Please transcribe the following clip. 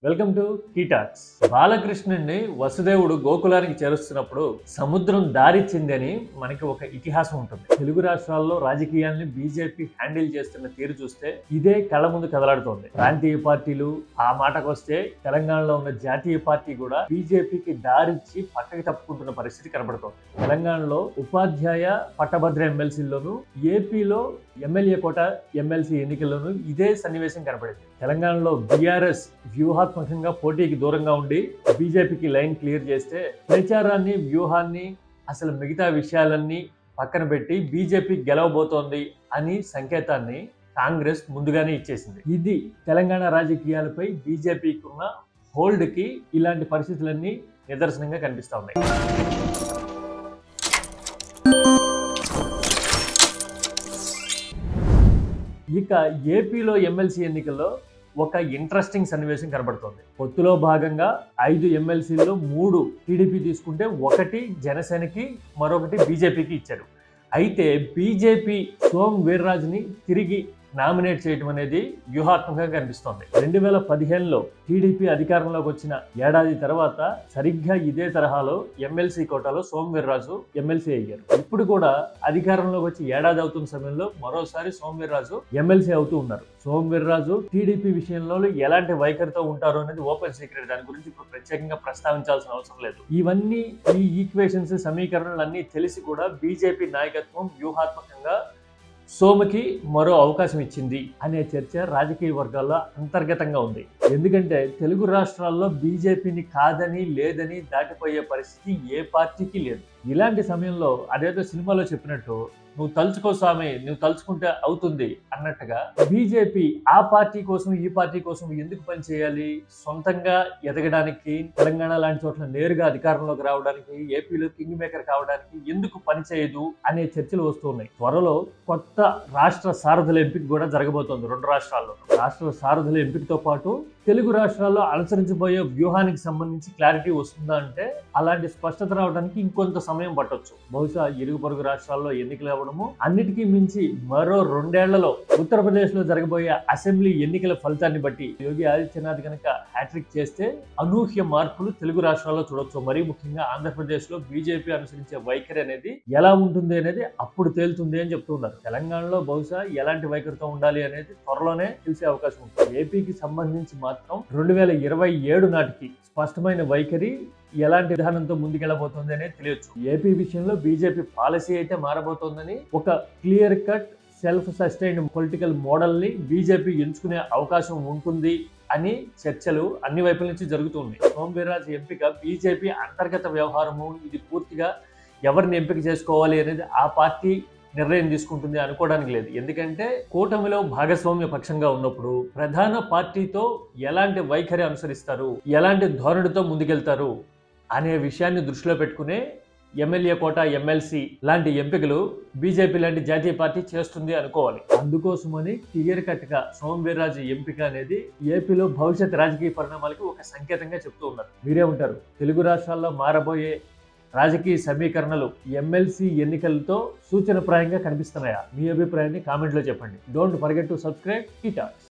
Welcome to కీటాక్స్. బాలకృష్ణుడిని వసుదేవుడు గోకులానికి చేరుస్తున్నప్పుడు సముద్రం దారిచ్చిందని మనకి ఒక ఇతిహాసం ఉంటుంది. తెలుగు రాష్ట్రాల్లో రాజకీయాల్ని బీజేపీ హ్యాండిల్ చేస్తున్న తీరు చూస్తే ఇదే కళ్ళ ముందు కదలాడుతోంది. ప్రాంతీయ పార్టీలు ఆ మాటకు వస్తే తెలంగాణలో ఉన్న జాతీయ పార్టీ కూడా బీజేపీకి దారిచ్చి పక్కకి తప్పుకుంటున్న పరిస్థితి కనబడుతోంది. తెలంగాణలో ఉపాధ్యాయ పట్టభద్ర ఎమ్మెల్సీల్లోనూ, ఏపీలో ఎమ్మెల్యే కోట ఎమ్మెల్సీ ఎన్నికల్లోనూ ఇదే సన్నివేశం కనబడింది. తెలంగాణలో బీఆర్ఎస్ వ్యూహాత్మకంగా పోటీకి దూరంగా ఉండి బీజేపీకి లైన్ క్లియర్ చేస్తే ప్రచారాన్ని, వ్యూహాన్ని, అసలు మిగతా విషయాలన్నీ పక్కన పెట్టి బీజేపీ గెలవబోతోంది అని సంకేతాన్ని కాంగ్రెస్ ముందుగానే ఇచ్చేసింది. ఇది తెలంగాణ రాజకీయాలపై బీజేపీకి ఉన్న హోల్డ్కి ఇలాంటి పరిస్థితులన్నీ నిదర్శనంగా కనిపిస్తా ఉన్నాయి. ఇక ఏపీలో ఎమ్మెల్సీ ఎన్నికల్లో ఒక ఇంట్రెస్టింగ్ సన్నివేశం కనబడుతోంది. పొత్తులో భాగంగా 5 ఎమ్మెల్సీల్లో 3 టీడీపీ తీసుకుంటే 1 జనసేనకి, మరొకటి బీజేపీకి ఇచ్చారు. అయితే బీజేపీ సోమ్ వీర్రాజుని తిరిగి నామినేట్ చేయడం అనేది వ్యూహాత్మకంగా కనిపిస్తోంది. 2015లో టీడీపీ అధికారంలోకి వచ్చిన ఏడాది తర్వాత సరిగ్గా ఇదే తరహాలో ఎమ్మెల్సీ కోటాలో సోమ్ వీర్రాజు ఎమ్మెల్సీ అయ్యారు. ఇప్పుడు కూడా అధికారంలోకి వచ్చి ఏడాది అవుతున్న సమయంలో మరోసారి సోమ్ వీర్రాజు ఎమ్మెల్సీ అవుతూ ఉన్నారు. సోమ్ వీర్రాజు టీడీపీ విషయంలో ఎలాంటి వైఖరితో ఉంటారు అనేది ఓపెన్ సీక్రెట్. దాని గురించి ఇప్పుడు ప్రత్యేకంగా ప్రస్తావించాల్సిన అవసరం లేదు. ఇవన్నీ, ఈ ఈక్వేషన్స్, సమీకరణలు అన్నీ తెలిసి కూడా బీజేపీ నాయకత్వం వ్యూహాత్మకంగా సోముకి మరో అవకాశం ఇచ్చింది అనే చర్చ రాజకీయ వర్గాల్లో అంతర్గతంగా ఉంది. ఎందుకంటే తెలుగు రాష్ట్రాల్లో బీజేపీని కాదని, లేదని దాటిపోయే పరిస్థితి ఏ పార్టీకి లేదు. ఇలాంటి సమయంలో అదేదో సినిమాలో చెప్పినట్టు, నువ్వు తలుచుకో స్వామి, నువ్వు తలుచుకుంటే అవుతుంది అన్నట్టుగా బీజేపీ ఆ పార్టీ కోసం, ఈ పార్టీ కోసం ఎందుకు పనిచేయాలి? సొంతంగా ఎదగడానికి, తెలంగాణ లాంటి చోట్ల నేరుగా అధికారంలోకి రావడానికి, ఏపీలో కింగ్ మేకర్ కావడానికి ఎందుకు పనిచేయదు అనే చర్చలు వస్తున్నాయి. త్వరలో కొత్త రాష్ట్ర సారథుల ఎంపిక కూడా జరగబోతోంది 2 రాష్ట్రాల్లో. రాష్ట్ర సారథుల ఎంపికతో పాటు తెలుగు రాష్ట్రాల్లో అనుసరించబోయే వ్యూహానికి సంబంధించి క్లారిటీ వస్తుందా అంటే అలాంటి స్పష్టత రావడానికి ఇంకొంత సమయం పట్టొచ్చు. బహుశా ఇరుగు పొరుగు రాష్ట్రాల్లో ఎన్నికలు అవ్వడము, అన్నిటికీ మించి మరో 2 ఏళ్లలో ఉత్తరప్రదేశ్ లో జరగబోయే అసెంబ్లీ ఎన్నికల ఫలితాన్ని బట్టి యోగి ఆదిత్యనాథ్ కనుక హ్యాట్రిక్ చేస్తే అనూహ్య మార్పులు తెలుగు రాష్ట్రాల్లో చూడొచ్చు. మరీ ముఖ్యంగా ఆంధ్రప్రదేశ్ లో బీజేపీ అనుసరించే వైఖరి అనేది ఎలా ఉంటుంది అనేది అప్పుడు తేలుతుంది అని చెప్తున్నారు. తెలంగాణలో బహుశా ఎలాంటి వైఖరితో ఉండాలి అనేది త్వరలోనే తెలిసే అవకాశం ఉంటుంది. ఏపీకి సంబంధించి మాత్రం 2027 నాటికి స్పష్టమైన వైఖరి, ఎలాంటి విధానంతో ముందుకెళ్లబోతోంది అనేది తెలియచ్చు. ఏపీ విషయంలో బీజేపీ పాలసీ అయితే మారబోతోందని, ఒక clear cut self sustained political model ని బీజేపీ ఎంచుకునే అవకాశం ఉంటుంది అని చర్చలు అన్ని వైపుల నుంచి జరుగుతుంది. సోమ్ వీర్రాజు ఎంపిక బీజేపీ అంతర్గత వ్యవహారము. ఇది పూర్తిగా ఎవరిని ఎంపిక చేసుకోవాలి అనేది ఆ పార్టీ నిర్ణయం తీసుకుంటుంది అనుకోవడానికి లేదు. ఎందుకంటే కూటమిలో భాగస్వామ్య పక్షంగా ఉన్నప్పుడు ప్రధాన పార్టీతో ఎలాంటి వైఖరి అనుసరిస్తారు, ఎలాంటి ధోరణితో ముందుకెళ్తారు అనే విషయాన్ని దృష్టిలో పెట్టుకునే ఎమ్మెల్యే కోట, ఎమ్మెల్సీ లాంటి ఎంపికలు బీజేపీ లాంటి జాతీయ పార్టీ చేస్తుంది అనుకోవాలి. అందుకోసమని క్లియర్ కట్ గా సోమ్ వీర్రాజు ఎంపిక అనేది ఏపీలో భవిష్యత్ రాజకీయ పరిణామాలకి ఒక సంకేతంగా చెప్తూ ఉన్నారు. మీరే ఉంటారు, తెలుగు రాష్ట్రాల్లో మారబోయే రాజకీయ సమీకరణలు ఎమ్మెల్సీ ఎన్నికలతో సూచనప్రాయంగా కనిపిస్తున్నాయా? మీ అభిప్రాయాన్ని కామెంట్లో చెప్పండి. Don't forget to subscribe కీటాక్స్.